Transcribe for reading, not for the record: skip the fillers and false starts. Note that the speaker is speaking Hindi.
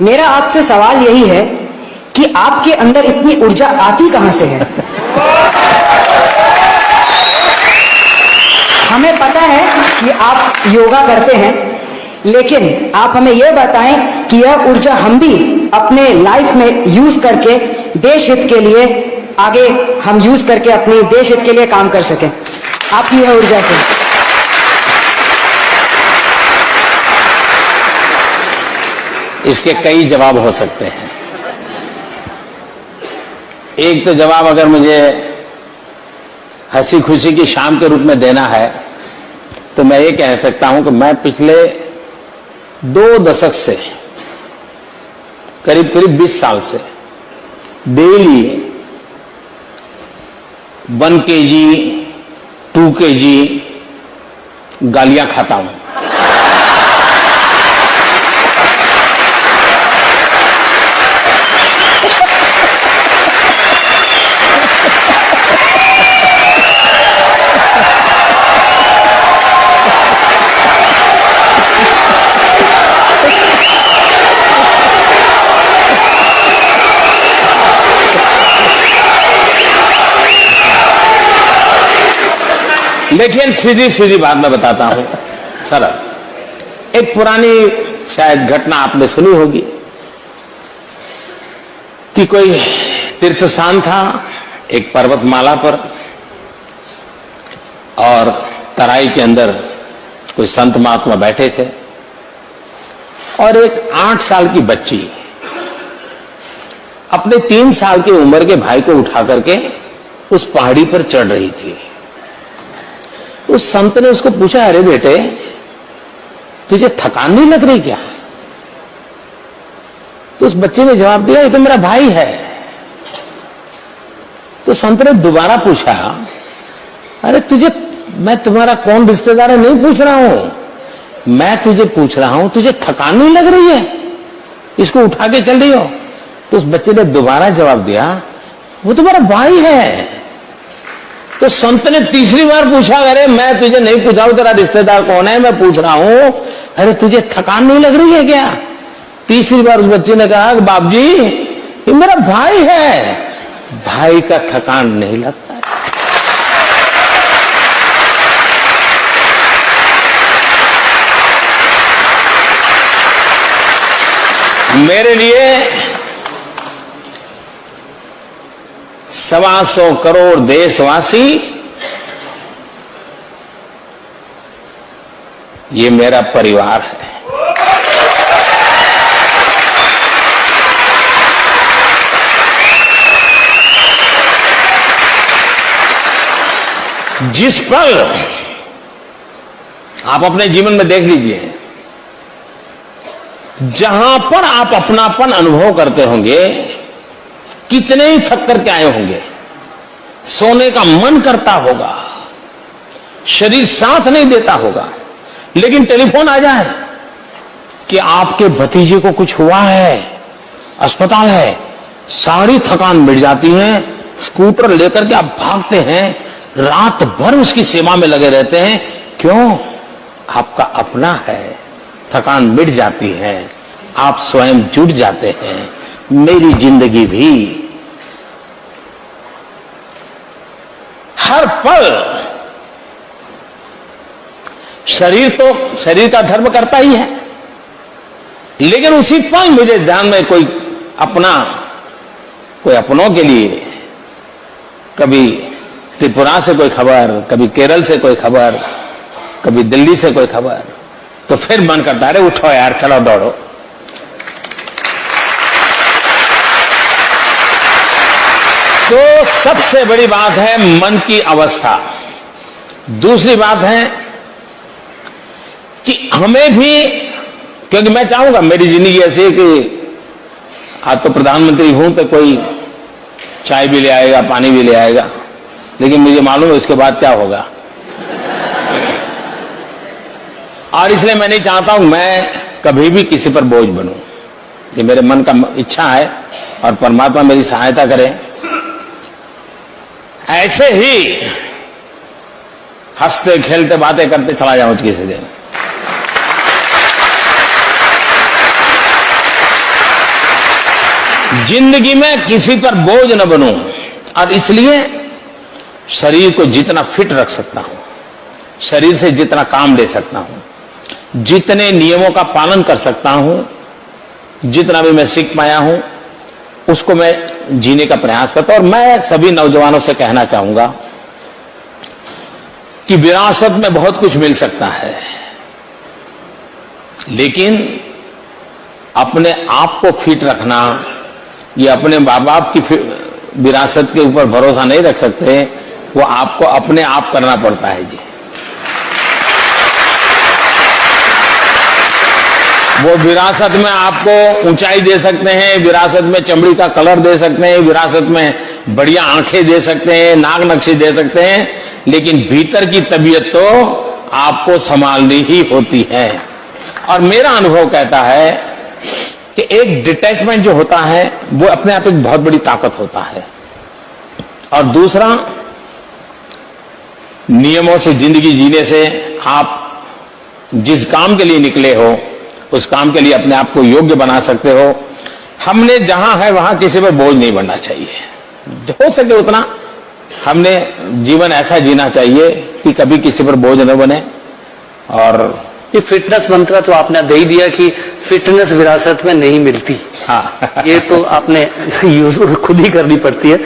मेरा आपसे सवाल यही है कि आपके अंदर इतनी ऊर्जा आती कहां से है? हमें पता है कि आप योगा करते हैं, लेकिन आप हमें यह बताएं कि यह ऊर्जा हम भी अपने लाइफ में यूज करके देश हित के लिए आगे हम यूज करके अपने देश हित के लिए काम कर सकें आपकी यह ऊर्जा से। इसके कई जवाब हो सकते हैं। एक तो जवाब अगर मुझे हंसी खुशी की शाम के रूप में देना है तो मैं ये कह सकता हूं कि मैं पिछले 2 दशक से करीब 20 साल से डेली 1 kg 2 kg गालियां खाता हूं। लेकिन सीधी सीधी बात मैं बताता हूं सरल। एक पुरानी शायद घटना आपने सुनी होगी कि कोई तीर्थ स्थान था एक पर्वतमाला पर और तराई के अंदर कोई संत महात्मा बैठे थे और एक 8 साल की बच्ची अपने 3 साल की उम्र के भाई को उठा करके उस पहाड़ी पर चढ़ रही थी। उस संत ने उसको पूछा, अरे बेटे तुझे थकान नहीं लग रही क्या? तो उस बच्चे ने जवाब दिया, ये तो मेरा भाई है। तो संत ने दोबारा पूछा, अरे तुझे मैं तुम्हारा कौन रिश्तेदार है नहीं पूछ रहा हूं, मैं तुझे पूछ रहा हूं तुझे थकान नहीं लग रही है, इसको उठा के चल रही हो? तो उस बच्चे ने दोबारा जवाब दिया, वो तुम्हारा भाई है। तो संत ने तीसरी बार पूछा, अरे मैं तुझे नहीं पूछा तेरा रिश्तेदार कौन है, मैं पूछ रहा हूं अरे तुझे थकान नहीं लग रही है क्या? तीसरी बार उस बच्चे ने कहा, बाप जी ये मेरा भाई है, भाई का थकान नहीं लगता। मेरे लिए 125 करोड़ देशवासी ये मेरा परिवार है। जिस पल आप अपने जीवन में देख लीजिए, जहां पर आप अपनापन अनुभव करते होंगे, कितने ही थक करके आए होंगे, सोने का मन करता होगा, शरीर साथ नहीं देता होगा, लेकिन टेलीफोन आ जाए कि आपके भतीजे को कुछ हुआ है, अस्पताल है, सारी थकान मिट जाती है। स्कूटर लेकर के आप भागते हैं, रात भर उसकी सेवा में लगे रहते हैं। क्यों? आपका अपना है, थकान मिट जाती है, आप स्वयं जुट जाते हैं। मेरी जिंदगी भी हर पल शरीर का धर्म करता ही है, लेकिन उसी पल मुझे ध्यान में कोई अपनों के लिए कभी त्रिपुरा से कोई खबर, कभी केरल से कोई खबर, कभी दिल्ली से कोई खबर, तो फिर मन करता है अरे उठो यार, चलो दौड़ो। तो सबसे बड़ी बात है मन की अवस्था। दूसरी बात है कि हमें भी, क्योंकि मैं चाहूंगा मेरी जिंदगी ऐसी है कि आज तो प्रधानमंत्री हूं तो कोई चाय भी ले आएगा, पानी भी ले आएगा, लेकिन मुझे मालूम है उसके बाद क्या होगा। और इसलिए मैं नहीं चाहता हूं मैं कभी भी किसी पर बोझ बनूं। ये मेरे मन का इच्छा है और परमात्मा मेरी सहायता करे। ऐसे ही हंसते खेलते बातें करते चला जाऊं किसी दिन। जिंदगी में किसी पर बोझ न बनूं, और इसलिए शरीर को जितना फिट रख सकता हूं, शरीर से जितना काम ले सकता हूं, जितने नियमों का पालन कर सकता हूं, जितना भी मैं सीख पाया हूं, उसको मैं जीने का प्रयास करता हूं। और मैं सभी नौजवानों से कहना चाहूंगा कि विरासत में बहुत कुछ मिल सकता है, लेकिन अपने आप को फिट रखना, ये अपने माँ बाप की विरासत के ऊपर भरोसा नहीं रख सकते, वो आपको अपने आप करना पड़ता है जी। वो विरासत में आपको ऊंचाई दे सकते हैं, विरासत में चमड़ी का कलर दे सकते हैं, विरासत में बढ़िया आंखें दे सकते हैं, नाक नक्शे दे सकते हैं, लेकिन भीतर की तबीयत तो आपको संभालनी ही होती है। और मेरा अनुभव कहता है कि एक डिटैचमेंट जो होता है वो अपने आप एक बहुत बड़ी ताकत होता है। और दूसरा, नियमों से जिंदगी जीने से आप जिस काम के लिए निकले हो उस काम के लिए अपने आप को योग्य बना सकते हो। हमने जहां है वहां किसी पर बोझ नहीं बनना चाहिए, हो सके उतना हमने जीवन ऐसा जीना चाहिए कि कभी किसी पर बोझ न बने। और ये फिटनेस मंत्र तो आपने दे ही दिया कि फिटनेस विरासत में नहीं मिलती। हाँ ये तो आपने यूज खुद ही करनी पड़ती है।